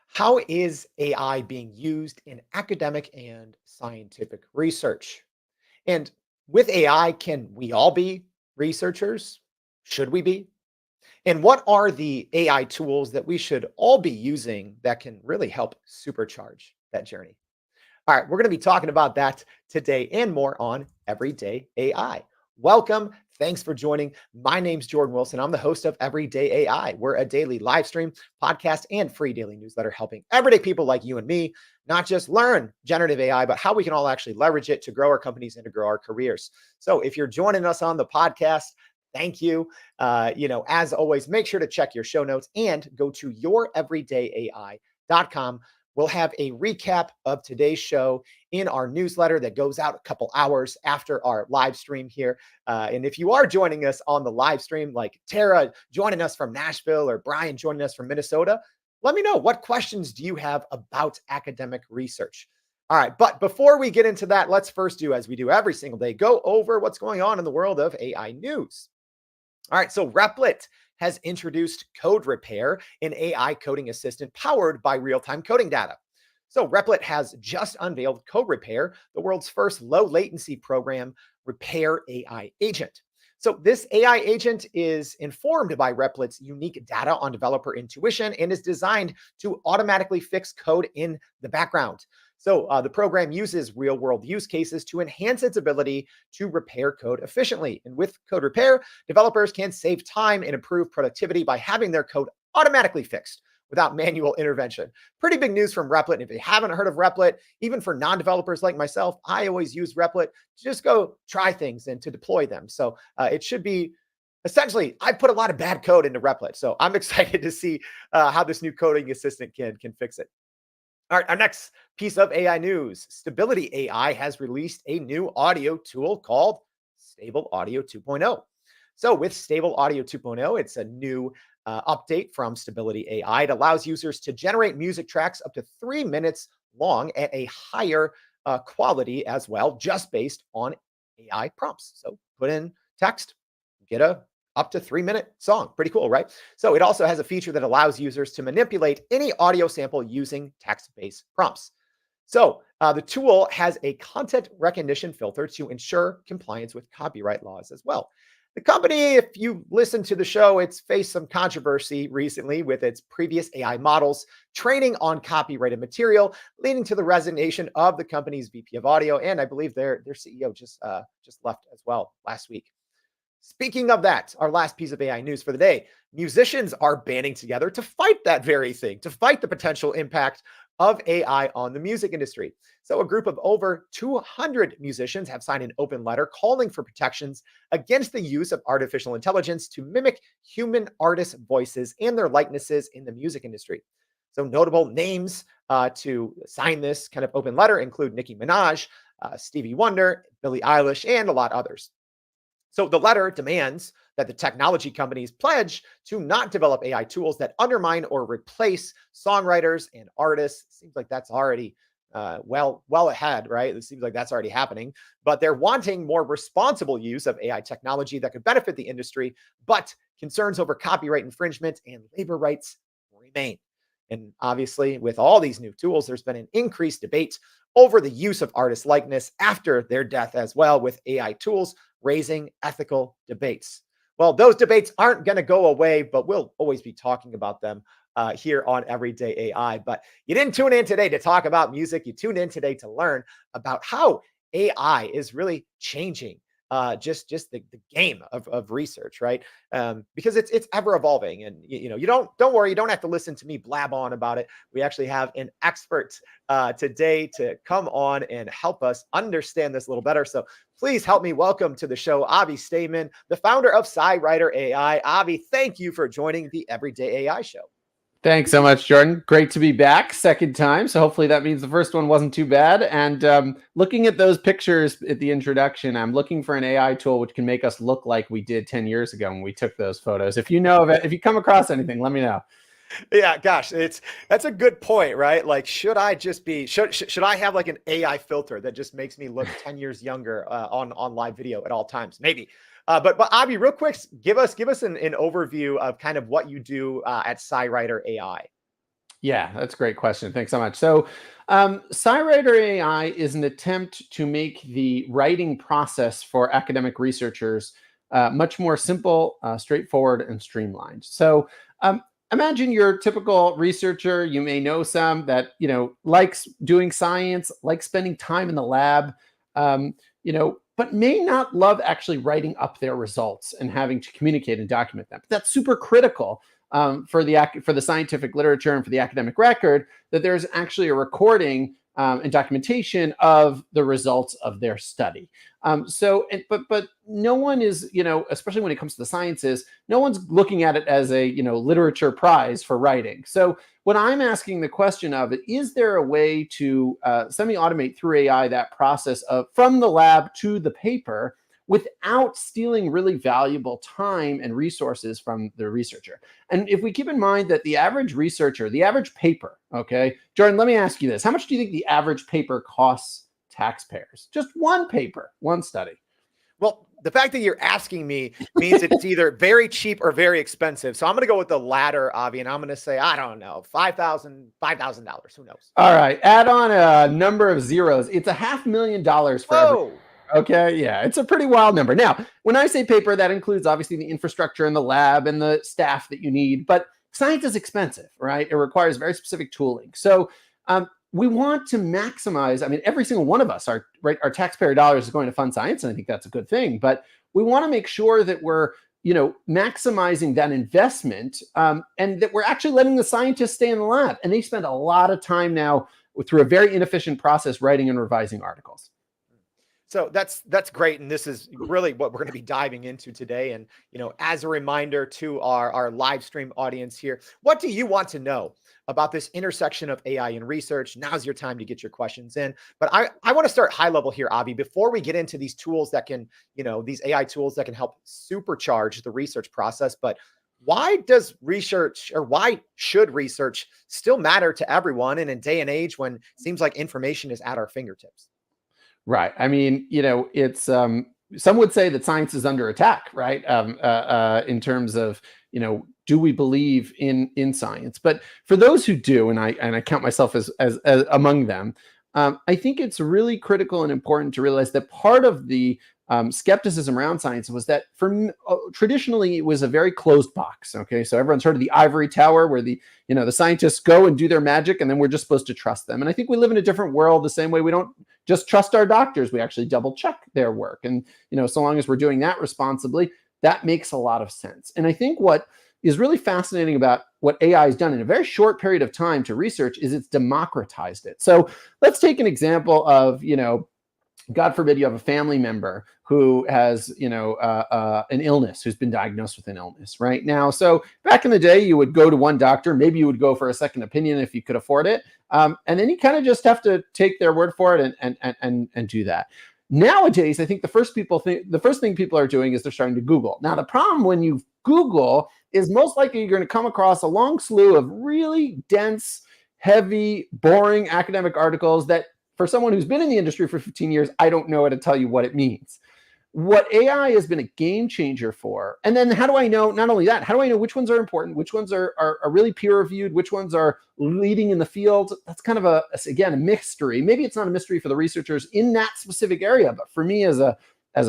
How is AI being used in academic and scientific research? And with AI, can we all be researchers? Should we be? And what are the AI tools that we should all be using that can really help supercharge that journey? All right, we're going to be talking about that today and more on Everyday AI. Welcome. Thanks for joining. My name's Jordan Wilson. I'm the host of Everyday AI. We're a daily live stream, podcast, and free daily newsletter helping everyday people like you and me not just learn generative AI, but how we can all actually leverage it to grow our companies and to grow our careers. So if you're joining us on the podcast, thank you. As always, make sure to check your show notes and go to youreverydayai.com. We'll have a recap of today's show in our newsletter that goes out a couple hours after our live stream here. And if you are joining us on the live stream, like Tara joining us from Nashville or Brian joining us from Minnesota, let me know, what questions do you have about academic research? All right, but before we get into that, let's first do, as we do every single day, go over what's going on in the world of AI news. All right, so Replit has introduced Code Repair, an AI coding assistant powered by real-time coding data. So Replit has just unveiled Code Repair, the world's first low-latency program repair AI agent. So this AI agent is informed by Replit's unique data on developer intuition and is designed to automatically fix code in the background. So the program uses real-world use cases to enhance its ability to repair code efficiently. And with Code Repair, developers can save time and improve productivity by having their code automatically fixed without manual intervention. Pretty big news from Replit. And if you haven't heard of Replit, even for non-developers like myself, I always use Replit to just go try things and to deploy them. So it should be essentially, I put a lot of bad code into Replit. So I'm excited to see how this new coding assistant can fix it. All right, our next piece of AI news. Stability AI has released a new audio tool called Stable Audio 2.0. So with Stable Audio 2.0, it's a new update from Stability AI. It allows users to generate music tracks up to 3 minutes long at a higher quality as well, just based on AI prompts. So put in text, get a up to 3 minute song. Pretty cool, right? So it also has a feature that allows users to manipulate any audio sample using text-based prompts. So the tool has a content recognition filter to ensure compliance with copyright laws as well. The company, if you listen to the show, it's faced some controversy recently with its previous AI models training on copyrighted material, leading to the resignation of the company's VP of audio, and I believe their CEO just left as well last week. Speaking of that, our last piece of AI news for the day, musicians are banding together to fight that very thing, to fight the potential impact of AI on the music industry. So a group of over 200 musicians have signed an open letter calling for protections against the use of artificial intelligence to mimic human artists' voices and their likenesses in the music industry. So notable names to sign this kind of open letter include Nicki Minaj, Stevie Wonder, Billie Eilish, and a lot others. So the letter demands that the technology companies pledge to not develop AI tools that undermine or replace songwriters and artists. Seems like that's already well ahead, right? It seems like that's already happening. But they're wanting more responsible use of AI technology that could benefit the industry, but concerns over copyright infringement and labor rights remain. And obviously, with all these new tools, there's been an increased debate over the use of artist likeness after their death as well, with AI tools raising ethical debates. Well, those debates aren't going to go away, but we'll always be talking about them here on Everyday AI. But you didn't tune in today to talk about music. You tuned in today to learn about how AI is really changing just the game of research, right? Because it's ever evolving, and you don't worry, you don't have to listen to me blab on about it. We actually have an expert today to come on and help us understand this a little better. So please help me welcome to the show Avi Staiman, the founder of SciWriter AI. Avi, thank you for joining the Everyday AI show. Thanks so much, Jordan. Great to be back, second time. So hopefully that means the first one wasn't too bad. And looking at those pictures at the introduction, I'm looking for an AI tool which can make us look like we did 10 years ago when we took those photos. If you know of it, if you come across anything, let me know. Yeah, gosh, that's a good point, right? Like, should I just be should I have like an AI filter that just makes me look 10 years younger on live video at all times? Maybe. But Avi, real quick, give us an overview of kind of what you do at SciWriter AI. Yeah, that's a great question. Thanks so much. So, SciWriter AI is an attempt to make the writing process for academic researchers much more simple, straightforward, and streamlined. So, imagine your typical researcher. You may know some that likes doing science, likes spending time in the lab, but may not love actually writing up their results and having to communicate and document them. But that's super critical for the scientific literature and for the academic record, that there's actually a recording and documentation of the results of their study. But no one is, especially when it comes to the sciences, no one's looking at it as a literature prize for writing. So what I'm asking the question of, is there a way to semi-automate through AI that process of from the lab to the paper without stealing really valuable time and resources from the researcher? And if we keep in mind that the average researcher, the average paper, okay, Jordan, let me ask you this. How much do you think the average paper costs taxpayers? Just one paper, one study. Well, the fact that you're asking me means it's either very cheap or very expensive. So I'm going to go with the latter, Avi, and I'm going to say, I don't know, $5,000. Who knows? All right. Add on a number of zeros. It's $500,000 for every. Okay, yeah, it's a pretty wild number. Now, when I say paper, that includes obviously the infrastructure and the lab and the staff that you need, but science is expensive, right? It requires very specific tooling. So we want to maximize, I mean, every single one of us, our taxpayer dollars is going to fund science, and I think that's a good thing, but we want to make sure that we're maximizing that investment and that we're actually letting the scientists stay in the lab. And they spend a lot of time now through a very inefficient process writing and revising articles. So that's great. And this is really what we're going to be diving into today. And, as a reminder to our live stream audience here, what do you want to know about this intersection of AI and research? Now's your time to get your questions in. But I want to start high level here, Avi, before we get into these tools that can, these AI tools that can help supercharge the research process. But why should research still matter to everyone in a day and age when it seems like information is at our fingertips? Right. I mean, it's some would say that science is under attack, right? In terms of, do we believe in science? But for those who do, and I count myself as among them, I think it's really critical and important to realize that part of the skepticism around science was that traditionally it was a very closed box. Okay, so everyone's heard of the ivory tower, where the scientists go and do their magic, and then we're just supposed to trust them. And I think we live in a different world. The same way we don't just trust our doctors, we actually double check their work. And so long as we're doing that responsibly, that makes a lot of sense. And I think what is really fascinating about what AI has done in a very short period of time to research is it's democratized it. So let's take an example of God forbid you have a family member who has, an illness, who's been diagnosed with an illness right now. So back in the day, you would go to one doctor, maybe you would go for a second opinion if you could afford it. And then you kind of just have to take their word for it and do that. Nowadays, I think the first thing people are doing is they're starting to Google. Now, the problem when you Google is most likely you're going to come across a long slew of really dense, heavy, boring academic articles that, for someone who's been in the industry for 15 years, I don't know how to tell you what it means. What AI has been a game changer for, and then how do I know, not only that, how do I know which ones are important, which ones are really peer reviewed, which ones are leading in the field? That's kind of a mystery. Maybe it's not a mystery for the researchers in that specific area, but for me as a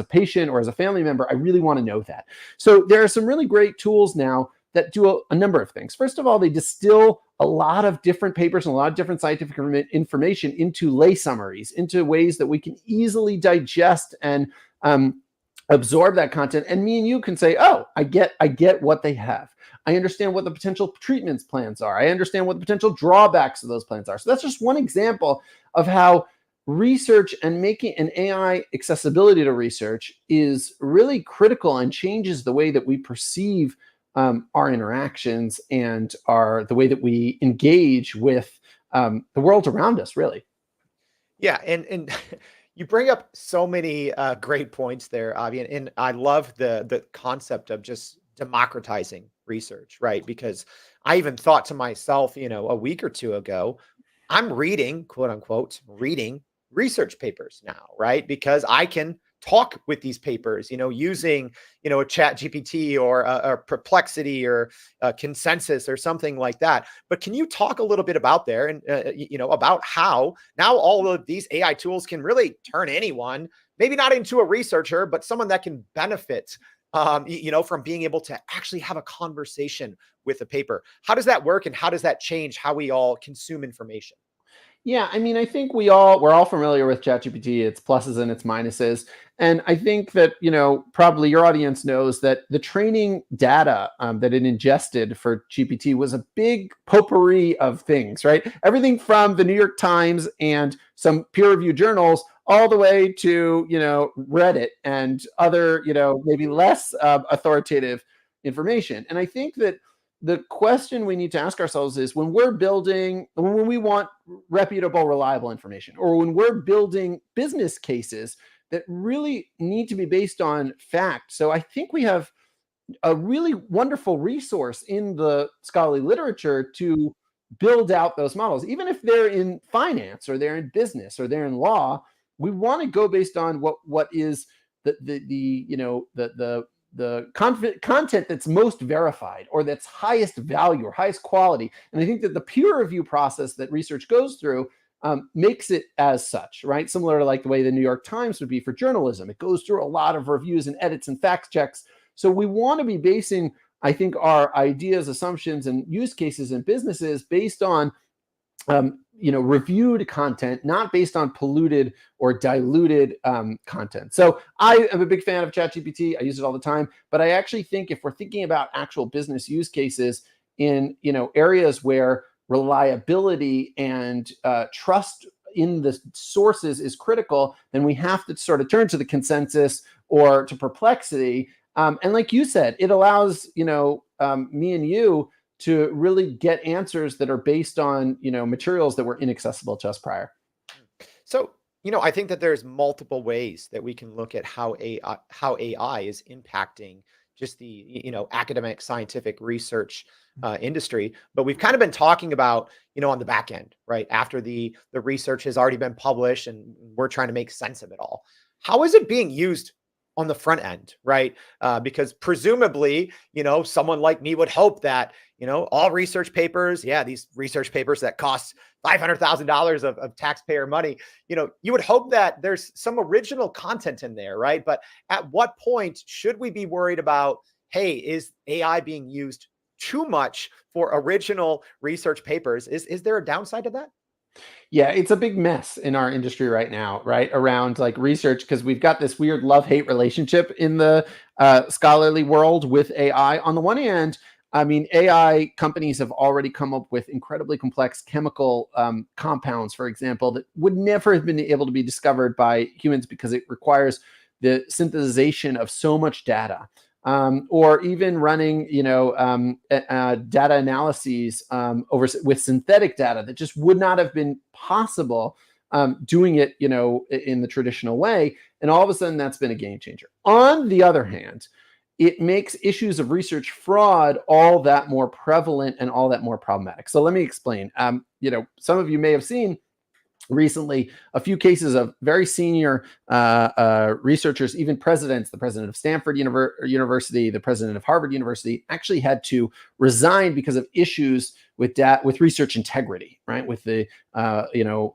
patient or as a family member, I really want to know that. So there are some really great tools now that do a number of things. First of all, they distill a lot of different papers and a lot of different scientific information into lay summaries, into ways that we can easily digest and absorb that content. And me and you can say, oh, I get what they have. I understand what the potential treatments plans are. I understand what the potential drawbacks of those plans are. So that's just one example of how research and making an AI accessibility to research is really critical and changes the way that we perceive our interactions and the way that we engage with the world around us, really. Yeah, and you bring up so many great points there, Avi, and I love the concept of just democratizing research, right? Because I even thought to myself, a week or two ago, I'm reading, quote unquote, reading research papers now, right? Because I can talk with these papers, using, a chat GPT or a perplexity or a consensus or something like that. But can you talk a little bit about there and, about how now all of these AI tools can really turn anyone, maybe not into a researcher, but someone that can benefit, from being able to actually have a conversation with a paper. How does that work, and how does that change how we all consume information? Yeah, I mean, I think we're all familiar with ChatGPT, its pluses and its minuses. And I think that, probably your audience knows that the training data that it ingested for GPT was a big potpourri of things, right? Everything from the New York Times and some peer-reviewed journals all the way to, Reddit and other, maybe less authoritative information. And I think that the question we need to ask ourselves is, when we want reputable, reliable information, or when we're building business cases that really need to be based on fact. So I think we have a really wonderful resource in the scholarly literature to build out those models, even if they're in finance or they're in business or they're in law. We want to go based on what is the content that's most verified or that's highest value or highest quality. And I think that the peer review process that research goes through makes it as such, right? Similar to like the way the New York Times would be for journalism. It goes through a lot of reviews and edits and fact checks. So we want to be basing, I think, our ideas, assumptions, and use cases in businesses based on reviewed content, not based on polluted or diluted content. So I am a big fan of ChatGPT. I use it all the time, but I actually think if we're thinking about actual business use cases in areas where reliability and trust in the sources is critical, then we have to sort of turn to the consensus or to perplexity. And like you said, it allows me and you to really get answers that are based on materials that were inaccessible to us prior. So, I think that there's multiple ways that we can look at how AI is impacting just the academic scientific research industry. But we've kind of been talking about on the back end, right? After the research has already been published and we're trying to make sense of it all. How is it being used on the front end, right? Because presumably, someone like me would hope that, all research papers, these research papers that cost $500,000 of taxpayer money, you would hope that there's some original content in there, right? But at what point should we be worried about, hey, is AI being used too much for original research papers? Is there a downside to that? Yeah, it's a big mess in our industry right now, right? Around like research, because we've got this weird love-hate relationship in the scholarly world with AI. On the one hand, I mean, AI companies have already come up with incredibly complex chemical compounds, for example, that would never have been able to be discovered by humans because it requires the synthesization of so much data. Or even running, data analyses with synthetic data that just would not have been possible doing it, in the traditional way. And all of a sudden, that's been a game changer. On the other hand, it makes issues of research fraud all that more prevalent and all that more problematic. So let me explain. Some of you may have seen recently a few cases of very senior researchers, even presidents, the president of Stanford University, the president of Harvard University, actually had to resign because of issues with research integrity, right? With the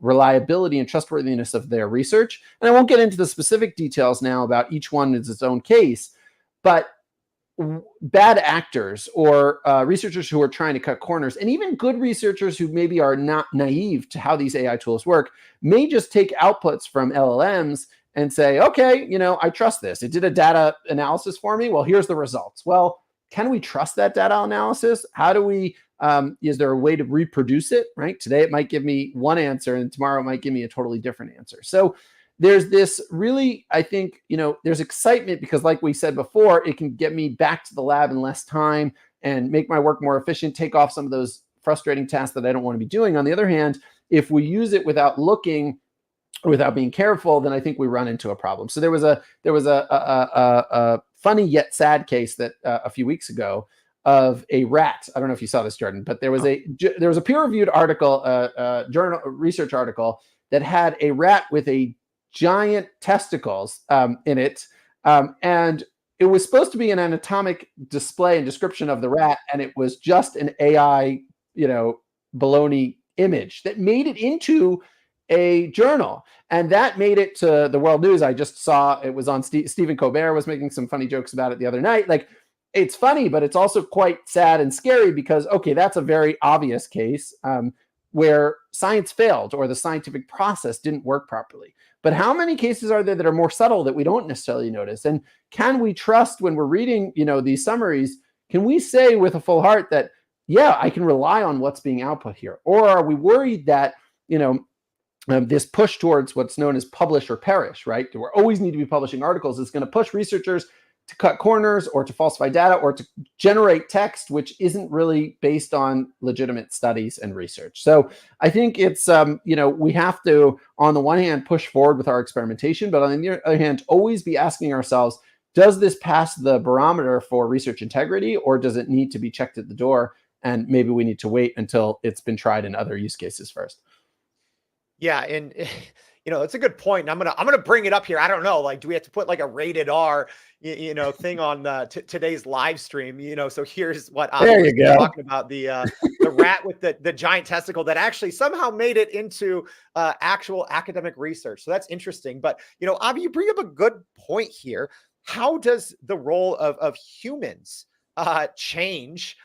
reliability and trustworthiness of their research. And I won't get into the specific details now about each one as its own case, but bad actors or researchers who are trying to cut corners, and even good researchers who maybe are not naive to how these AI tools work, may just take outputs from LLMs and say, okay, I trust this. It did a data analysis for me. Well, here's the results. Well, can we trust that data analysis? How do we, is there a way to reproduce it, right? Today, it might give me one answer and tomorrow it might give me a totally different answer. So there's this really, I think, there's excitement because like we said before, it can get me back to the lab in less time and make my work more efficient, take off some of those frustrating tasks that I don't want to be doing. On the other hand, if we use it without looking, without being careful, then I think we run into a problem. So there was a funny yet sad case that a few weeks ago of a rat. I don't know if you saw this, Jordan, but there was a peer-reviewed article, research article that had a rat with a giant testicles in it. And it was supposed to be an anatomic display and description of the rat, and it was just an AI, baloney image that made it into a journal. And that made it to the world news. I just saw it was on Stephen Colbert was making some funny jokes about it the other night. Like, it's funny, but it's also quite sad and scary because, okay, that's a very obvious case where science failed or the scientific process didn't work properly. But how many cases are there that are more subtle that we don't necessarily notice? And can we trust when we're reading, these summaries, can we say with a full heart that, yeah, I can rely on what's being output here? Or are we worried that, this push towards what's known as publish or perish, right? We always need to be publishing articles is going to push researchers to cut corners or to falsify data or to generate text, which isn't really based on legitimate studies and research. So I think it's, we have to, on the one hand, push forward with our experimentation, but on the other hand, always be asking ourselves, does this pass the barometer for research integrity, or does it need to be checked at the door? And maybe we need to wait until it's been tried in other use cases first. Yeah, and it's a good point. And I'm gonna bring it up here. I don't know, like, do we have to put like a rated R, thing on today's live stream? So here's what Avi was talking about, the rat with the giant testicle that actually somehow made it into actual academic research. So that's interesting. But Avi, you bring up a good point here. How does the role of humans change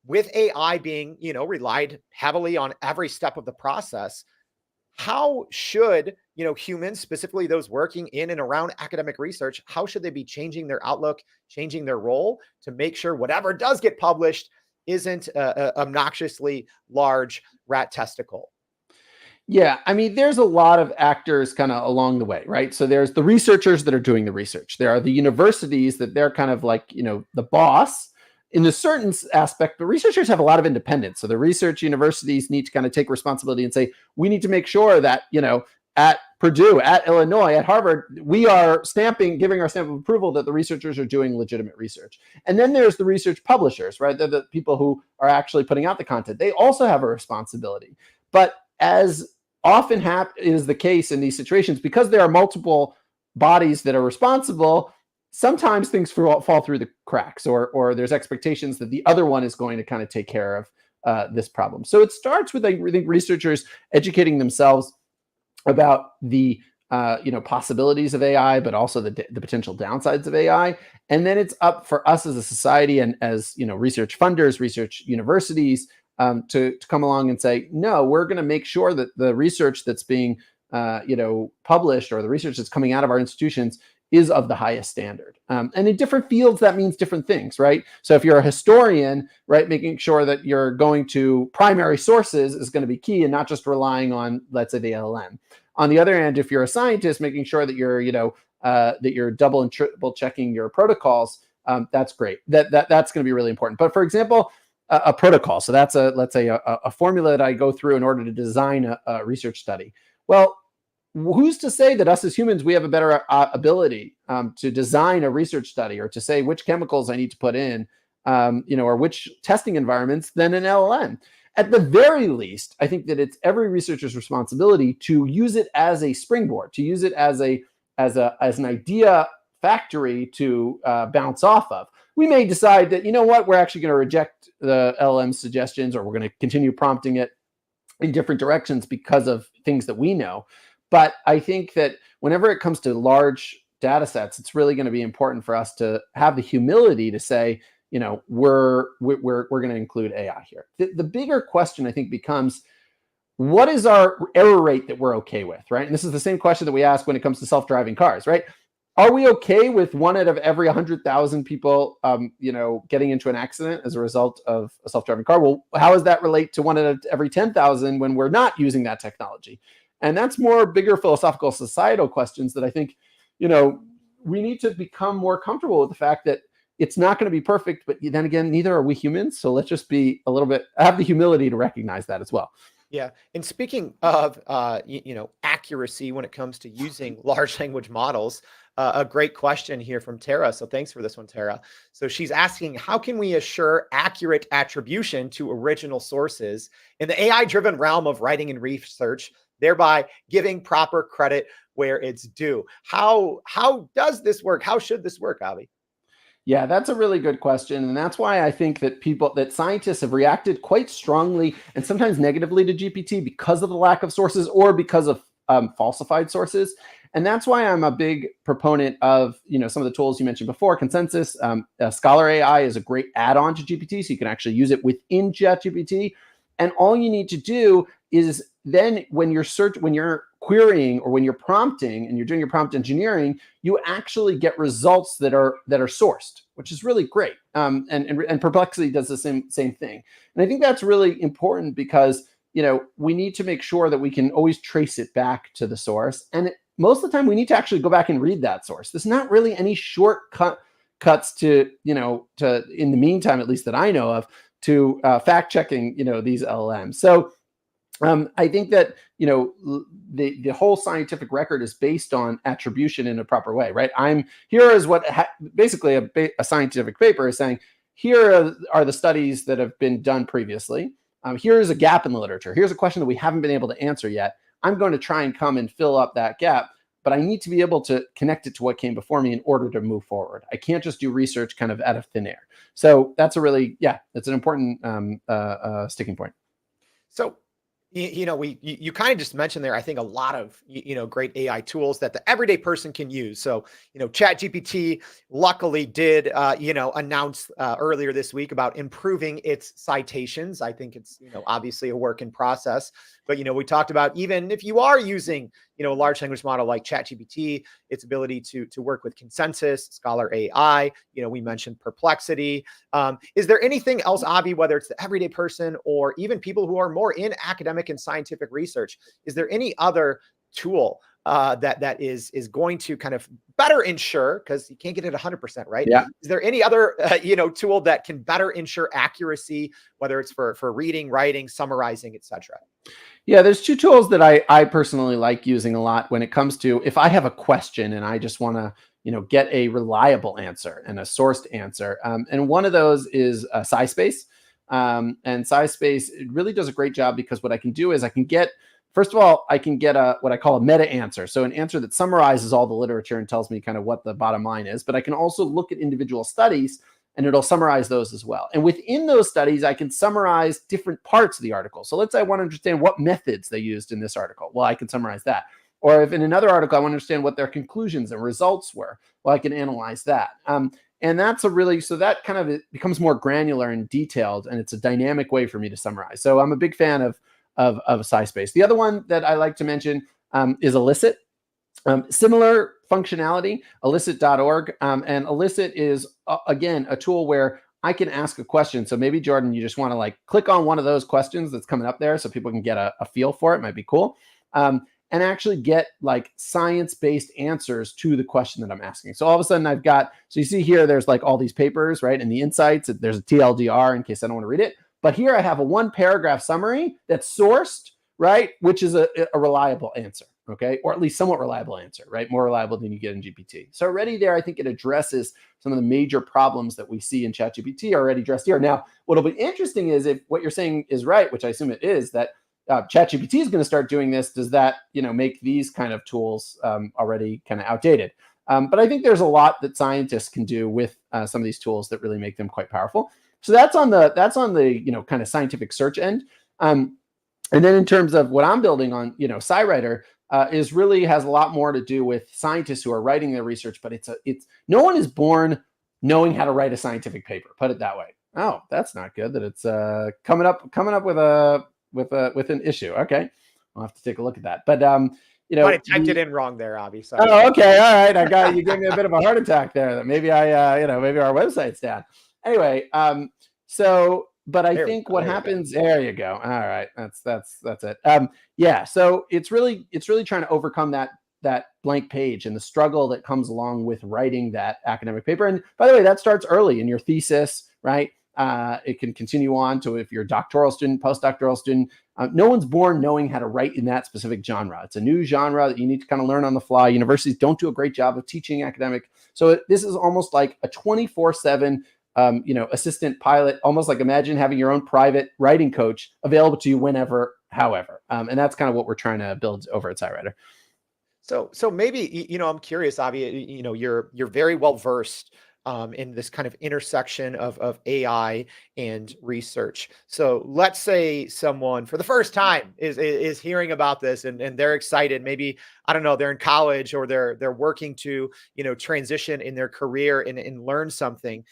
with AI being relied heavily on every step of the process? How should humans, specifically those working in and around academic research, how should they be changing their outlook, changing their role to make sure whatever does get published isn't a obnoxiously large rat testicle? Yeah, I mean, there's a lot of actors kind of along the way, right? So there's the researchers that are doing the research. There are the universities that they're kind of like, the boss in a certain aspect, but researchers have a lot of independence. So the research universities need to kind of take responsibility and say, we need to make sure that, at Purdue, at Illinois, at Harvard, we are giving our stamp of approval that the researchers are doing legitimate research. And then there's the research publishers, right? They're the people who are actually putting out the content. They also have a responsibility. But as often is the case in these situations, because there are multiple bodies that are responsible, sometimes things fall through the cracks, or there's expectations that the other one is going to kind of take care of this problem. So it starts with, I think, researchers educating themselves about the possibilities of AI, but also the potential downsides of AI. And then it's up for us as a society and as research funders, research universities, to come along and say, no, we're going to make sure that the research that's being published, or the research that's coming out of our institutions, is of the highest standard. And in different fields, that means different things, right? So if you're a historian, right, making sure that you're going to primary sources is going to be key, and not just relying on, let's say, the LLM. On the other hand, if you're a scientist, making sure that you're, that you're double and triple checking your protocols, that's great. That's going to be really important. But for example, a protocol. So that's let's say a formula that I go through in order to design a research study. Well, who's to say that us as humans, we have a better ability to design a research study, or to say which chemicals I need to put in, or which testing environments, than an LLM? At the very least, I think that it's every researcher's responsibility to use it as a springboard, to use it as an idea factory to bounce off of. We may decide that, we're actually going to reject the LLM suggestions, or we're going to continue prompting it in different directions because of things that we know. But I think that whenever it comes to large data sets, it's really going to be important for us to have the humility to say, we're going to include AI here. The bigger question, I think, becomes, what is our error rate that we're okay with, right? And this is the same question that we ask when it comes to self-driving cars, right? Are we okay with 1 out of every 100,000 people, getting into an accident as a result of a self-driving car? Well, how does that relate to 1 out of every 10,000 when we're not using that technology? And that's bigger philosophical, societal questions that I think, we need to become more comfortable with the fact that it's not going to be perfect, but then again, neither are we humans. So let's just be have the humility to recognize that as well. Yeah. And speaking of, accuracy when it comes to using large language models, a great question here from Tara. So thanks for this one, Tara. So she's asking, how can we assure accurate attribution to original sources in the AI-driven realm of writing and research thereby giving proper credit where it's due. How does this work? How should this work, Avi? Yeah, that's a really good question. And that's why I think that scientists have reacted quite strongly and sometimes negatively to GPT because of the lack of sources or because of falsified sources. And that's why I'm a big proponent of, some of the tools you mentioned before, consensus. Scholar AI is a great add-on to GPT, so you can actually use it within ChatGPT. And all you need to do is then when you're querying or when you're prompting and you're doing your prompt engineering, you actually get results that are sourced, which is really great. And Perplexity does the same thing. And I think that's really important because we need to make sure that we can always trace it back to the source. And most of the time, we need to actually go back and read that source. There's not really any shortcuts to in the meantime, at least that I know of, to fact checking these LLMs. So I think that the whole scientific record is based on attribution in a proper way, right? Here is what basically a scientific paper is saying. Here are the studies that have been done previously. Here is a gap in the literature. Here's a question that we haven't been able to answer yet. I'm going to try and come and fill up that gap, but I need to be able to connect it to what came before me in order to move forward. I can't just do research kind of out of thin air. So that's it's an important sticking point. So, you kind of just mentioned there, I think, a lot of, great AI tools that the everyday person can use. So, ChatGPT luckily did, announce earlier this week about improving its citations. I think it's, obviously a work in process, but, we talked about even if you are using, a large language model like ChatGPT, its ability to work with consensus, Scholar AI, we mentioned Perplexity. Is there anything else, Avi, whether it's the everyday person or even people who are more in academic and scientific research, is there any other tool that is going to kind of better ensure, because you can't get it 100%, right? Yeah. Is there any other, tool that can better ensure accuracy, whether it's for reading, writing, summarizing, etc.? Yeah, there's two tools that I personally like using a lot when it comes to if I have a question and I just want to, get a reliable answer and a sourced answer. And one of those is Sispace. And Sispace, it really does a great job because what I can do is first of all, I can get what I call a meta answer. So an answer that summarizes all the literature and tells me kind of what the bottom line is. But I can also look at individual studies and it'll summarize those as well. And within those studies, I can summarize different parts of the article. So let's say I want to understand what methods they used in this article. Well, I can summarize that. Or if in another article, I want to understand what their conclusions and results were, well, I can analyze that. And that's so that kind of it becomes more granular and detailed, and it's a dynamic way for me to summarize. So I'm a big fan of Sispace. The other one that I like to mention is Elicit. Similar functionality, elicit.org. And Elicit is, again, a tool where I can ask a question. So maybe, Jordan, you just want to click on one of those questions that's coming up there so people can get a feel for it. Might be cool. And actually get science-based answers to the question that I'm asking. So all of a sudden so you see here, there's all these papers, right? And the insights, there's a TLDR in case I don't want to read it. But here I have a 1-paragraph summary that's sourced, right? Which is a reliable answer, okay? Or at least somewhat reliable answer, right? More reliable than you get in GPT. So already there, I think it addresses some of the major problems that we see in ChatGPT already addressed here. Now, what'll be interesting is if what you're saying is right, which I assume it is, that ChatGPT is going to start doing this. Does that, make these kind of tools already kind of outdated? But I think there's a lot that scientists can do with some of these tools that really make them quite powerful. So that's on the kind of scientific search end. And then in terms of what I'm building on, SciWriter has a lot more to do with scientists who are writing their research, but it's no one is born knowing how to write a scientific paper. Put it that way. Oh, that's not good. That it's coming up with an issue. Okay, I'll have to take a look at that. But I typed it in wrong there, Avi. Sorry. Oh, okay, all right. You gave me a bit of a heart attack there. That maybe maybe our website's down. Anyway, but I think what happens. There you go. All right, that's it. Yeah. So it's really trying to overcome that blank page and the struggle that comes along with writing that academic paper. And by the way, that starts early in your thesis, right? It can continue on to if you're a doctoral student, postdoctoral student. No one's born knowing how to write in that specific genre. It's a new genre that you need to kind of learn on the fly. Universities don't do a great job of teaching academic. So this is almost like a 24/7, assistant pilot, almost like imagine having your own private writing coach available to you whenever, however. And that's kind of what we're trying to build over at SciWriter. So maybe, I'm curious, Avi, you're very well versed in this kind of intersection of AI and research. So let's say someone for the first time is hearing about this and they're excited. Maybe, I don't know, they're in college or they're working to, transition in their career and learn something.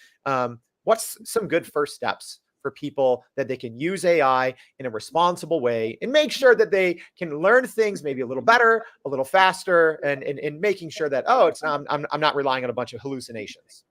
What's some good first steps for people that they can use AI in a responsible way and make sure that they can learn things maybe a little better, a little faster, and making sure that, it's not, I'm not relying on a bunch of hallucinations.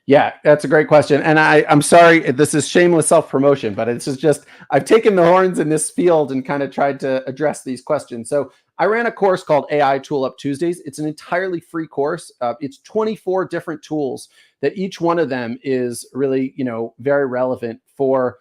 Yeah, that's a great question. And I'm sorry, this is shameless self-promotion, but it's just, I've taken the horns in this field and kind of tried to address these questions. So I ran a course called AI Tool Up Tuesdays. It's an entirely free course. It's 24 different tools that each one of them is really, very relevant for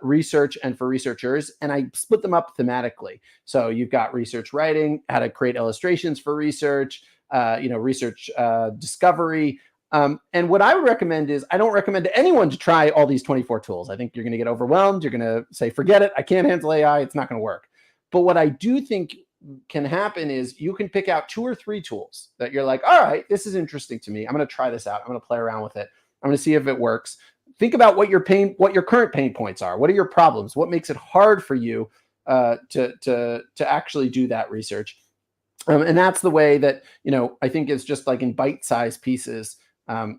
research and for researchers. And I split them up thematically. So you've got research writing, how to create illustrations for research, research discovery. And what I would recommend is, I don't recommend to anyone to try all these 24 tools. I think you're going to get overwhelmed. You're going to say, forget it. I can't handle AI. It's not going to work. But what I do think can happen is you can pick out 2 or 3 tools that you're like, all right, this is interesting to me. I'm going to try this out. I'm going to play around with it. I'm going to see if it works. Think about what your current pain points are. What are your problems? What makes it hard for you to actually do that research? And that's the way that, I think it's just like in bite-sized pieces.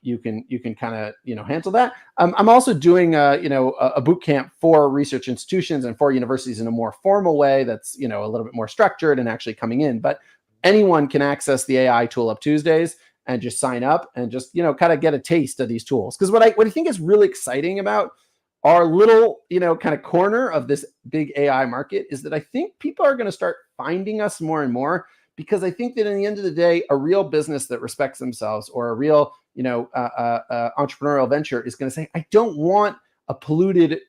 You can kind of handle that. I'm also doing a boot camp for research institutions and for universities in a more formal way that's a little bit more structured and actually coming in. But anyone can access the AI Tool Up Tuesdays and just sign up and just kind of get a taste of these tools. Because what I think is really exciting about our little kind of corner of this big AI market is that I think people are going to start finding us more and more. Because I think that in the end of the day, a real business that respects themselves or a real, entrepreneurial venture is going to say, I don't want a polluted,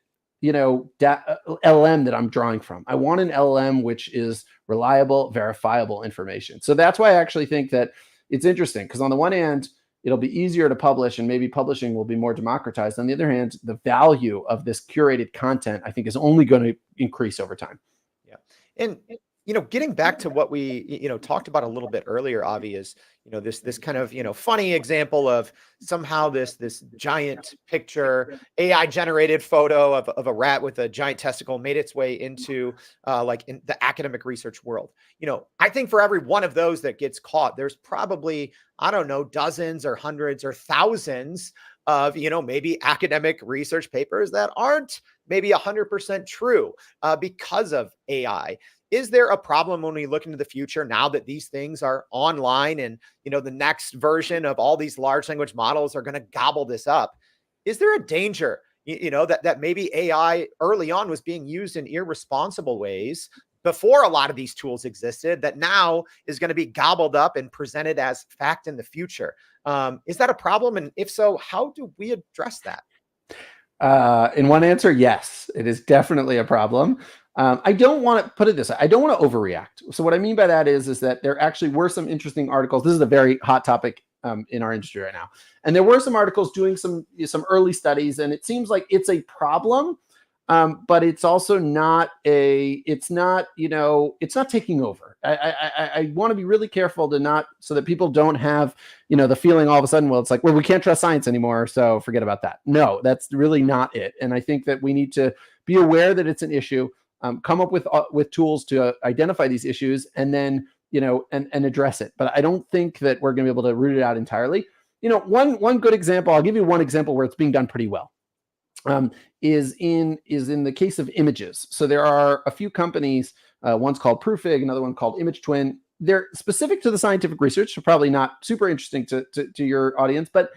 LLM that I'm drawing from. I want an LLM which is reliable, verifiable information. So that's why I actually think that it's interesting, because on the one hand, it'll be easier to publish and maybe publishing will be more democratized. On the other hand, the value of this curated content, I think, is only going to increase over time. Yeah. And getting back to what we, talked about a little bit earlier, Avi, is, this kind of, funny example of somehow this giant picture, AI generated photo of a rat with a giant testicle made its way into in the academic research world. I think for every one of those that gets caught, there's probably, I don't know, dozens or hundreds or thousands of, maybe academic research papers that aren't maybe 100% true because of AI. Is there a problem when we look into the future now that these things are online and, the next version of all these large language models are going to gobble this up? Is there a danger, that maybe AI early on was being used in irresponsible ways before a lot of these tools existed that now is going to be gobbled up and presented as fact in the future? Is that a problem? And if so, how do we address that? In one answer, yes, it is definitely a problem. I don't want to put it this way. I don't want to overreact. So what I mean by that is that there actually were some interesting articles. This is a very hot topic in our industry right now. And there were some articles doing some early studies, and it seems like it's a problem, but it's also not it's not taking over. I want to be really careful to not, so that people don't have, the feeling all of a sudden, well, it's like, well, we can't trust science anymore, so forget about that. No, that's really not it. And I think that we need to be aware that it's an issue. Come up with tools to identify these issues and then, and address it. But I don't think that we're going to be able to root it out entirely. One good example, I'll give you one example where it's being done pretty well, is in the case of images. So there are a few companies, one's called Proofig, another one called Image Twin. They're specific to the scientific research, so probably not super interesting to your audience, but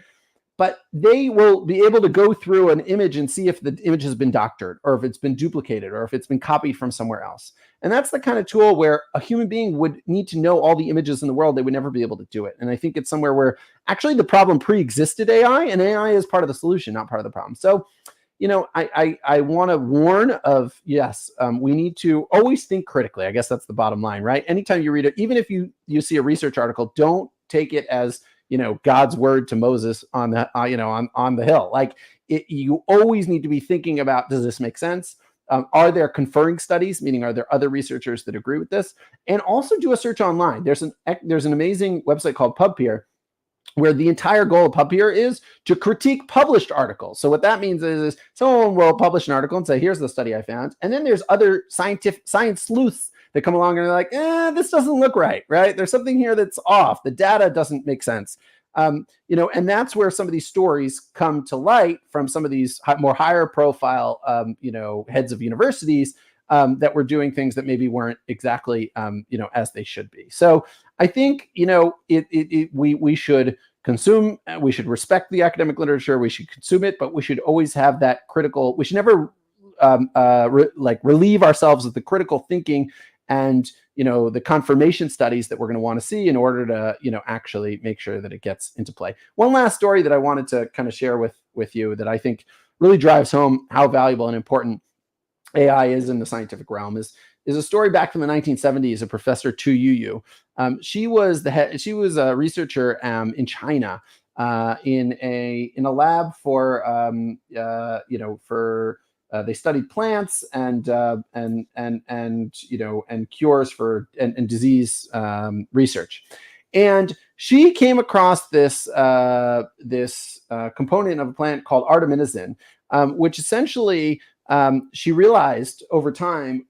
they will be able to go through an image and see if the image has been doctored or if it's been duplicated or if it's been copied from somewhere else. And that's the kind of tool where a human being would need to know all the images in the world. They would never be able to do it. And I think it's somewhere where actually the problem pre-existed AI, and AI is part of the solution, not part of the problem. So, I want to warn of, yes, we need to always think critically. I guess that's the bottom line, right? Anytime you read it, even if you see a research article, don't take it as God's word to Moses on the on the hill. Like you always need to be thinking about, does this make sense? Are there conferring studies, meaning are there other researchers that agree with this? And also do a search online. There's an amazing website called PubPeer, where the entire goal of PubPeer is to critique published articles. So what that means is someone will publish an article and say, here's the study I found. And then there's other science sleuths that come along and they're like, this doesn't look right? There's something here that's off. The data doesn't make sense. And that's where some of these stories come to light from some of these more higher profile, heads of universities that were doing things that maybe weren't exactly, as they should be. So I think, we should consume, we should respect the academic literature, we should consume it, but we should always have that critical, we should never relieve ourselves of the critical thinking and the confirmation studies that we're going to want to see in order to actually make sure that it gets into play. One last story that I wanted to kind of share with you that I think really drives home how valuable and important AI is in the scientific realm is a story back from the 1970s of Professor Tu Youyou. She was a researcher in China in a lab for they studied plants and cures for and disease research. And she came across this component of a plant called artemisinin, which essentially she realized over time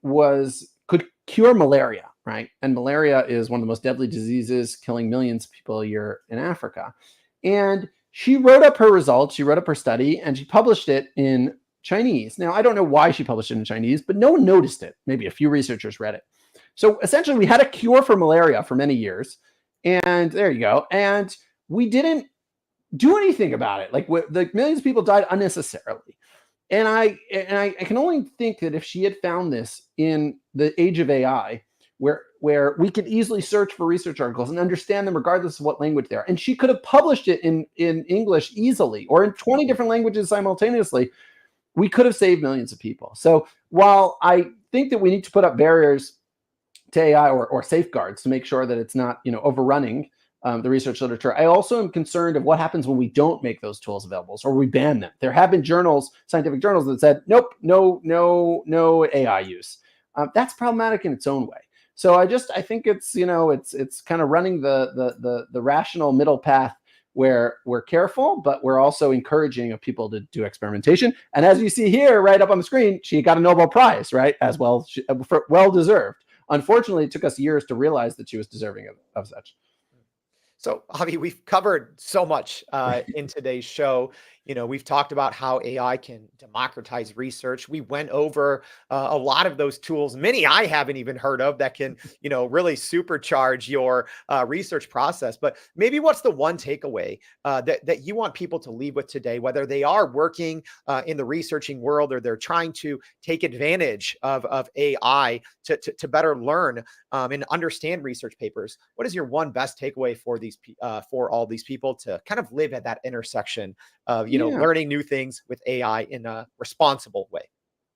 could cure malaria, right? And malaria is one of the most deadly diseases, killing millions of people a year in Africa. And she wrote up her results, she wrote up her study, and she published it in Chinese. Now, I don't know why she published it in Chinese, but no one noticed it. Maybe a few researchers read it. So essentially, we had a cure for malaria for many years. And there you go. And we didn't do anything about it. Like millions of people died unnecessarily. And I can only think that if she had found this in the age of AI, where we can easily search for research articles and understand them regardless of what language they are, and she could have published it in English easily or in 20 different languages simultaneously, we could have saved millions of people. So while I think that we need to put up barriers to AI or safeguards to make sure that it's not overrunning the research literature, I also am concerned of what happens when we don't make those tools available or we ban them. There have been scientific journals that said, nope, no AI use. That's problematic in its own way. So I think it's it's kind of running the rational middle path where we're careful, but we're also encouraging of people to do experimentation. And as you see here, right up on the screen, she got a Nobel Prize, right? As well, well deserved. Unfortunately, it took us years to realize that she was deserving of such. So, Avi, we've covered so much in today's show. We've talked about how AI can democratize research. We went over a lot of those tools, many I haven't even heard of, that can, really supercharge your research process. But maybe what's the one takeaway that you want people to leave with today, whether they are working in the researching world or they're trying to take advantage of AI to better learn and understand research papers? What is your one best takeaway for all these people to kind of live at that intersection of learning new things with AI in a responsible way?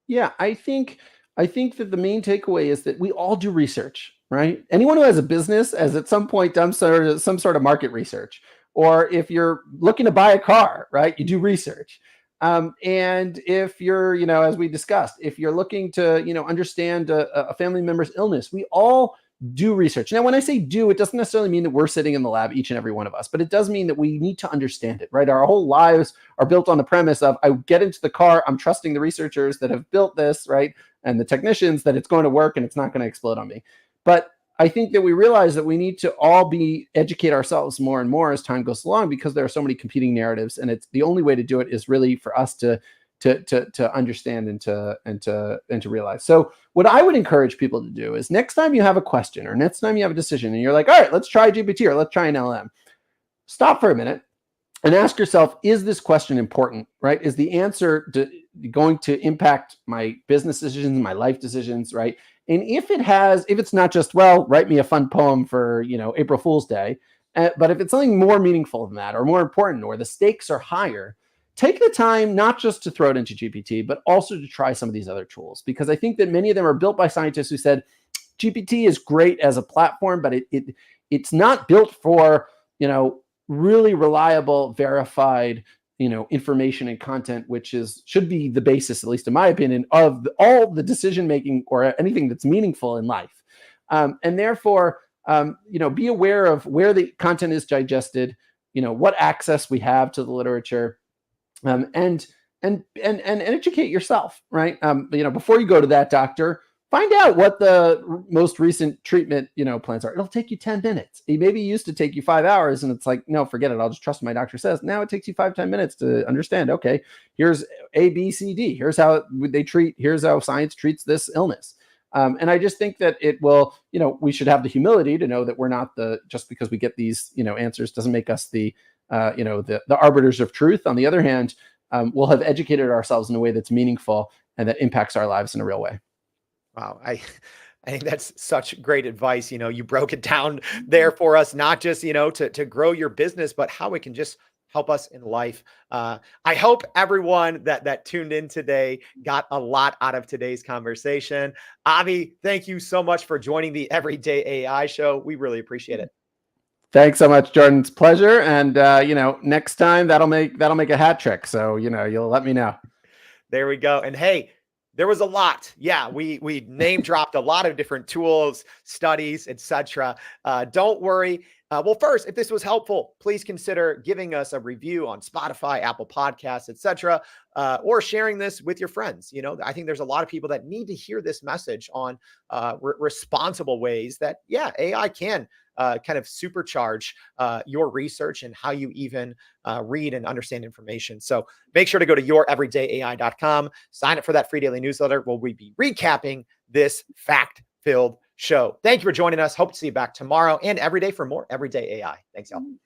Yeah, I think that the main takeaway is that we all do research, right? Anyone who has a business has at some point done some sort of market research, or if you're looking to buy a car, right, you do research. And if you're, as we discussed, if you're looking to, understand a family member's illness, we all do research. Now, when I say do, it doesn't necessarily mean that we're sitting in the lab, each and every one of us, but it does mean that we need to understand it, right? Our whole lives are built on the premise of I get into the car, I'm trusting the researchers that have built this, right? And the technicians that it's going to work and it's not going to explode on me. But I think that we realize that we need to all educate ourselves more and more as time goes along, because there are so many competing narratives, and it's the only way to do it is really for us to understand and to realize. So what I would encourage people to do is next time you have a question or next time you have a decision and you're like, all right, let's try GPT or let's try an LM, stop for a minute and ask yourself, is this question important, right? Is the answer going to impact my business decisions, my life decisions, right? And if it's not just, well, write me a fun poem for, April Fool's Day, but if it's something more meaningful than that or more important, or the stakes are higher, take the time not just to throw it into GPT, but also to try some of these other tools, because I think that many of them are built by scientists who said GPT is great as a platform, but it's not built for, really reliable, verified, information and content, which should be the basis, at least in my opinion, of all the decision making or anything that's meaningful in life. And therefore, be aware of where the content is digested, what access we have to the literature, and educate yourself, right? Before you go to that doctor, find out what the most recent treatment, plans are. It'll take you 10 minutes. It maybe used to take you 5 hours, and it's like, no, forget it. I'll just trust what my doctor says. Now it takes you 5-10 minutes to understand, okay, here's A, B, C, D. Here's how here's how science treats this illness. And I just think that it will, we should have the humility to know that we're not just because we get these, answers doesn't make us the arbiters of truth. On the other hand, we'll have educated ourselves in a way that's meaningful and that impacts our lives in a real way. Wow. I think that's such great advice. You broke it down there for us, not just, to grow your business, but how it can just help us in life. I hope everyone that tuned in today got a lot out of today's conversation. Avi, thank you so much for joining the Everyday AI Show. We really appreciate it. Thanks so much, Jordan. It's a pleasure. And, next time that'll make a hat trick. So, you'll let me know. There we go. And hey, there was a lot. Yeah, we name dropped a lot of different tools, studies, etc. Don't worry. Well, first, if this was helpful, please consider giving us a review on Spotify, Apple Podcasts, etc., or sharing this with your friends. I think there's a lot of people that need to hear this message on responsible ways that, AI can kind of supercharge your research and how you even read and understand information. So make sure to go to youreverydayai.com, sign up for that free daily newsletter where we'll be recapping this fact-filled show. Thank you for joining us. Hope to see you back tomorrow and every day for more Everyday AI. Thanks, y'all.